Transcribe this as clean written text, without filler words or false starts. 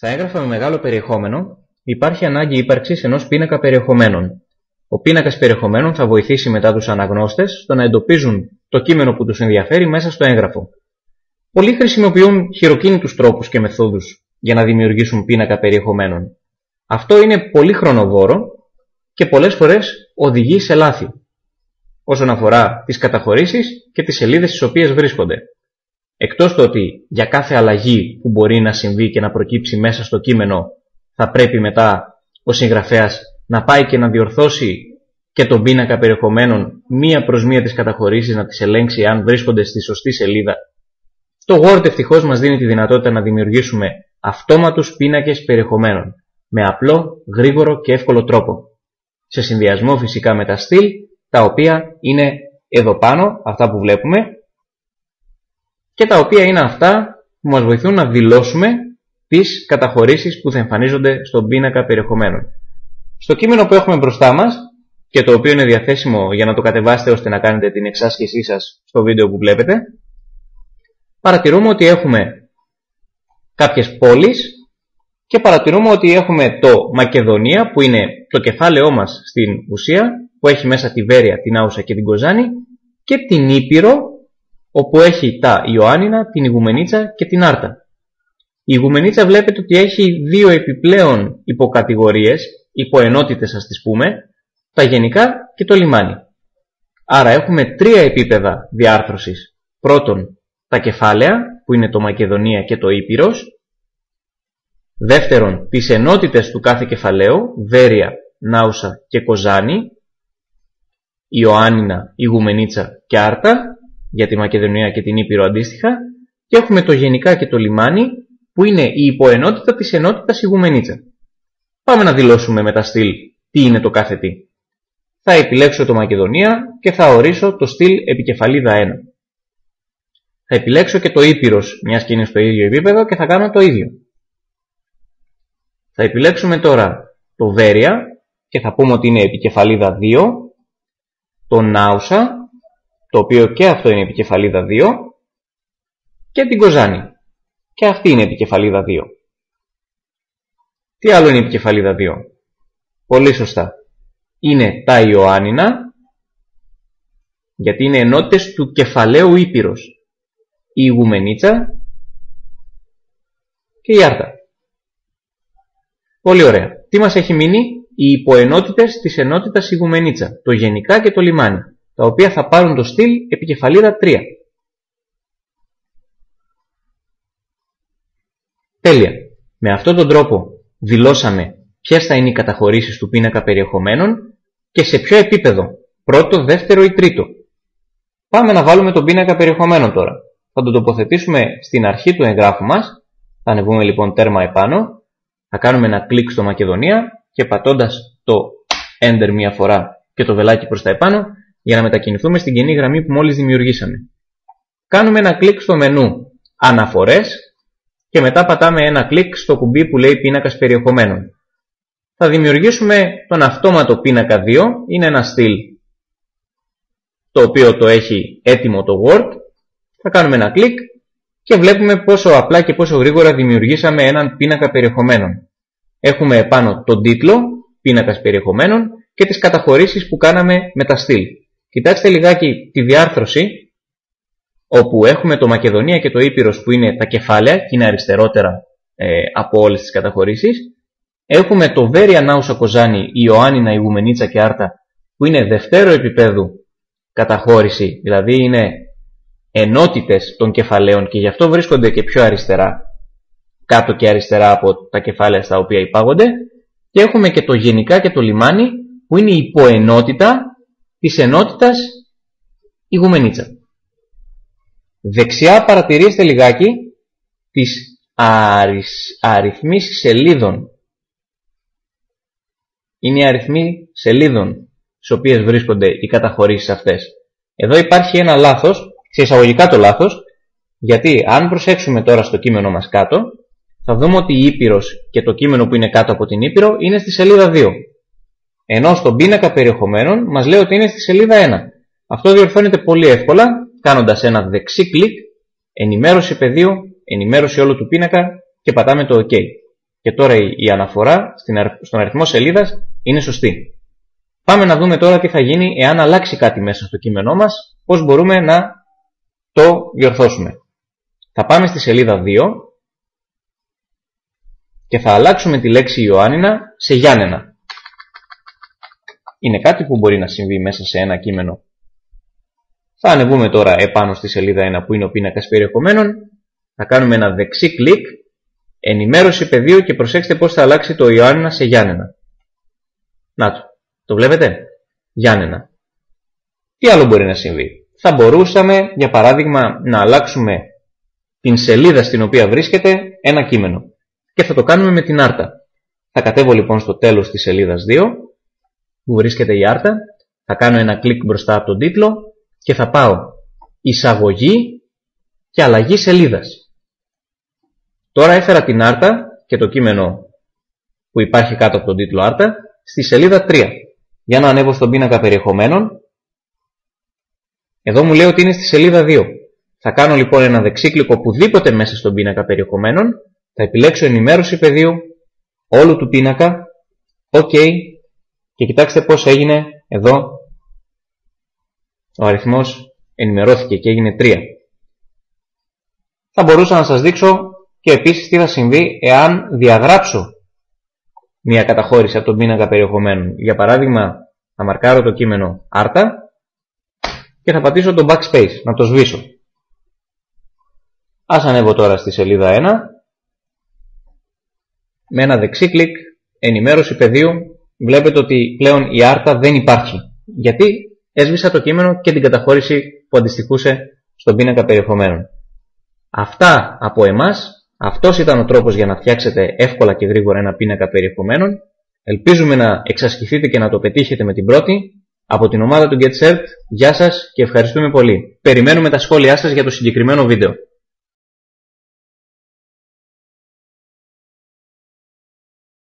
Στα έγγραφα με μεγάλο περιεχόμενο υπάρχει ανάγκη ύπαρξης ενός πίνακα περιεχομένων. Ο πίνακας περιεχομένων θα βοηθήσει μετά τους αναγνώστες στο να εντοπίζουν το κείμενο που τους ενδιαφέρει μέσα στο έγγραφο. Πολλοί χρησιμοποιούν χειροκίνητους τρόπους και μεθόδους για να δημιουργήσουν πίνακα περιεχομένων. Αυτό είναι πολύ χρονοβόρο και πολλές φορές οδηγεί σε λάθη όσον αφορά τις καταχωρήσεις και τις σελίδες στις οποίες βρίσκονται. Εκτός το ότι για κάθε αλλαγή που μπορεί να συμβεί και να προκύψει μέσα στο κείμενο θα πρέπει μετά ο συγγραφέας να πάει και να διορθώσει και τον πίνακα περιεχομένων μία προς μία τις καταχωρήσεις, να τις ελέγξει αν βρίσκονται στη σωστή σελίδα. Το Word ευτυχώς μας δίνει τη δυνατότητα να δημιουργήσουμε αυτόματους πίνακες περιεχομένων με απλό, γρήγορο και εύκολο τρόπο. Σε συνδυασμό φυσικά με τα στυλ, τα οποία είναι εδώ πάνω, αυτά που βλέπουμε, και τα οποία είναι αυτά που μας βοηθούν να δηλώσουμε τις καταχωρήσεις που θα εμφανίζονται στον πίνακα περιεχομένων. Στο κείμενο που έχουμε μπροστά μας και το οποίο είναι διαθέσιμο για να το κατεβάσετε ώστε να κάνετε την εξάσκησή σας στο βίντεο που βλέπετε, παρατηρούμε ότι έχουμε κάποιες πόλεις και παρατηρούμε ότι έχουμε το Μακεδονία που είναι το κεφάλαιό μας στην ουσία, που έχει μέσα τη Βέρεια, την Άουσα και την Κοζάνη, και την Ήπειρο όπου έχει τα Ιωάννινα, την Ιγουμενίτσα και την Άρτα. Η Ιγουμενίτσα βλέπετε ότι έχει δύο επιπλέον υποκατηγορίες, υποενότητες ας τις πούμε, τα γενικά και το λιμάνι. Άρα έχουμε τρία επίπεδα διάρθρωσης. Πρώτον, τα κεφάλαια που είναι το Μακεδονία και το Ήπειρος. Δεύτερον, τις ενότητες του κάθε κεφαλαίου, Βέρεια, Νάουσα και Κοζάνη, Ιωάννινα, Ιγουμενίτσα και Άρτα, για τη Μακεδονία και την Ήπειρο αντίστοιχα, και έχουμε το γενικά και το λιμάνι που είναι η υποενότητα της ενότητας Ιγουμενίτσα. Πάμε να δηλώσουμε με τα στυλ τι είναι το κάθε τι. Θα επιλέξω το Μακεδονία και θα ορίσω το στυλ επικεφαλίδα 1. Θα επιλέξω και το Ήπειρος, μιας και είναι στο ίδιο επίπεδο, και θα κάνω το ίδιο. Θα επιλέξουμε τώρα το Βέρεια και θα πούμε ότι είναι επικεφαλίδα 2, το Νάουσα, το οποίο και αυτό είναι επικεφαλίδα 2, και την Κοζάνη, και αυτή είναι επικεφαλίδα 2. Τι άλλο είναι επικεφαλίδα 2? Πολύ σωστά. Είναι τα Ιωάννινα, γιατί είναι ενότητες του κεφαλαίου Ήπειρος, η Ιγουμενίτσα και η Άρτα. Πολύ ωραία. Τι μας έχει μείνει? Οι υποενότητες της ενότητας Ιγουμενίτσα, το γενικά και το λιμάνι, τα οποία θα πάρουν το στυλ επικεφαλίδα 3. Τέλεια. Με αυτόν τον τρόπο δηλώσαμε ποιες θα είναι οι καταχωρήσεις του πίνακα περιεχομένων και σε ποιο επίπεδο, πρώτο, δεύτερο ή τρίτο. Πάμε να βάλουμε τον πίνακα περιεχομένων τώρα. Θα τον τοποθετήσουμε στην αρχή του εγγράφου μας. Θα ανεβούμε λοιπόν τέρμα επάνω. Θα κάνουμε ένα κλικ στο Μακεδονία και πατώντας το Enter μία φορά και το βελάκι προς τα επάνω για να μετακινηθούμε στην κενή γραμμή που μόλις δημιουργήσαμε. Κάνουμε ένα κλικ στο μενού Αναφορές και μετά πατάμε ένα κλικ στο κουμπί που λέει Πίνακας περιεχομένων. Θα δημιουργήσουμε τον αυτόματο πίνακα 2. Είναι ένα στυλ το οποίο το έχει έτοιμο το Word. Θα κάνουμε ένα κλικ και βλέπουμε πόσο απλά και πόσο γρήγορα δημιουργήσαμε έναν πίνακα περιεχομένων. Έχουμε επάνω τον τίτλο, πίνακας περιεχομένων, και τις καταχωρήσεις που κάναμε με τα στυλ. Κοιτάξτε λιγάκι τη διάρθρωση, όπου έχουμε το Μακεδονία και το Ήπειρος που είναι τα κεφάλαια και είναι αριστερότερα από όλες τις καταχωρήσεις. Έχουμε το Βέρεια, Νάουσα, Κοζάνη, Ιωάννινα, Ιγουμενίτσα και Άρτα που είναι δευτέρου επίπεδου καταχώρηση, δηλαδή είναι ενότητες των κεφαλαίων και γι' αυτό βρίσκονται και πιο αριστερά, κάτω και αριστερά από τα κεφάλαια στα οποία υπάγονται. Και έχουμε και το γενικά και το λιμάνι που είναι η υποενότητα της ενότητας Ιγουμενίτσα. Δεξιά παρατηρήστε λιγάκι τις αριθμίσεις σελίδων. Είναι οι αριθμοί σελίδων στις οποίες βρίσκονται οι καταχωρήσεις αυτές. Εδώ υπάρχει ένα λάθος, σε εισαγωγικά το λάθος, γιατί αν προσέξουμε τώρα στο κείμενο μας κάτω, θα δούμε ότι η Ήπειρος και το κείμενο που είναι κάτω από την Ήπειρο είναι στη σελίδα 2. Ενώ στον πίνακα περιεχομένων μας λέει ότι είναι στη σελίδα 1. Αυτό διορθώνεται πολύ εύκολα κάνοντας ένα δεξί κλικ, ενημέρωση πεδίου, ενημέρωση όλου του πίνακα και πατάμε το OK. Και τώρα η αναφορά στον αριθμό σελίδας είναι σωστή. Πάμε να δούμε τώρα τι θα γίνει εάν αλλάξει κάτι μέσα στο κείμενό μας, πώς μπορούμε να το διορθώσουμε. Θα πάμε στη σελίδα 2 και θα αλλάξουμε τη λέξη Ιωάννινα σε Γιάννενα. Είναι κάτι που μπορεί να συμβεί μέσα σε ένα κείμενο. Θα ανεβούμε τώρα επάνω στη σελίδα 1 που είναι ο πίνακας περιεχομένων. Θα κάνουμε ένα δεξί κλικ, ενημέρωση πεδίου και προσέξτε πώς θα αλλάξει το Ιωάννινα σε Γιάννενα. Να το βλέπετε, Γιάννενα. Τι άλλο μπορεί να συμβεί? Θα μπορούσαμε για παράδειγμα να αλλάξουμε την σελίδα στην οποία βρίσκεται ένα κείμενο. Και θα το κάνουμε με την άρτα. Θα κατέβω λοιπόν στο τέλος της σελίδας 2 που βρίσκεται η άρτα. Θα κάνω ένα κλικ μπροστά από τον τίτλο και θα πάω εισαγωγή και αλλαγή σελίδας. Τώρα έφερα την άρτα και το κείμενο που υπάρχει κάτω από τον τίτλο άρτα στη σελίδα 3. Για να ανέβω στον πίνακα περιεχομένων. Εδώ μου λέει ότι είναι στη σελίδα 2. Θα κάνω λοιπόν ένα δεξίκλικο οπουδήποτε μέσα στον πίνακα περιεχομένων. Θα επιλέξω ενημέρωση πεδίου όλου του πίνακα. OK. Και κοιτάξτε πώς έγινε εδώ. Ο αριθμός ενημερώθηκε και έγινε 3. Θα μπορούσα να σας δείξω και επίσης τι θα συμβεί εάν διαγράψω μια καταχώρηση από τον πίνακα περιεχομένων. Για παράδειγμα, θα μαρκάρω το κείμενο άρτα και θα πατήσω το backspace, να το σβήσω. Ας ανέβω τώρα στη σελίδα 1. Με ένα δεξί κλικ, ενημέρωση πεδίου, βλέπετε ότι πλέον η άρτα δεν υπάρχει. Γιατί έσβησα το κείμενο και την καταχώρηση που αντιστοιχούσε στον πίνακα περιεχομένων. Αυτά από εμάς. Αυτός ήταν ο τρόπος για να φτιάξετε εύκολα και γρήγορα ένα πίνακα περιεχομένων. Ελπίζουμε να εξασκηθείτε και να το πετύχετε με την πρώτη. Από την ομάδα του GetCert, γεια σας και ευχαριστούμε πολύ. Περιμένουμε τα σχόλιά σας για το συγκεκριμένο βίντεο.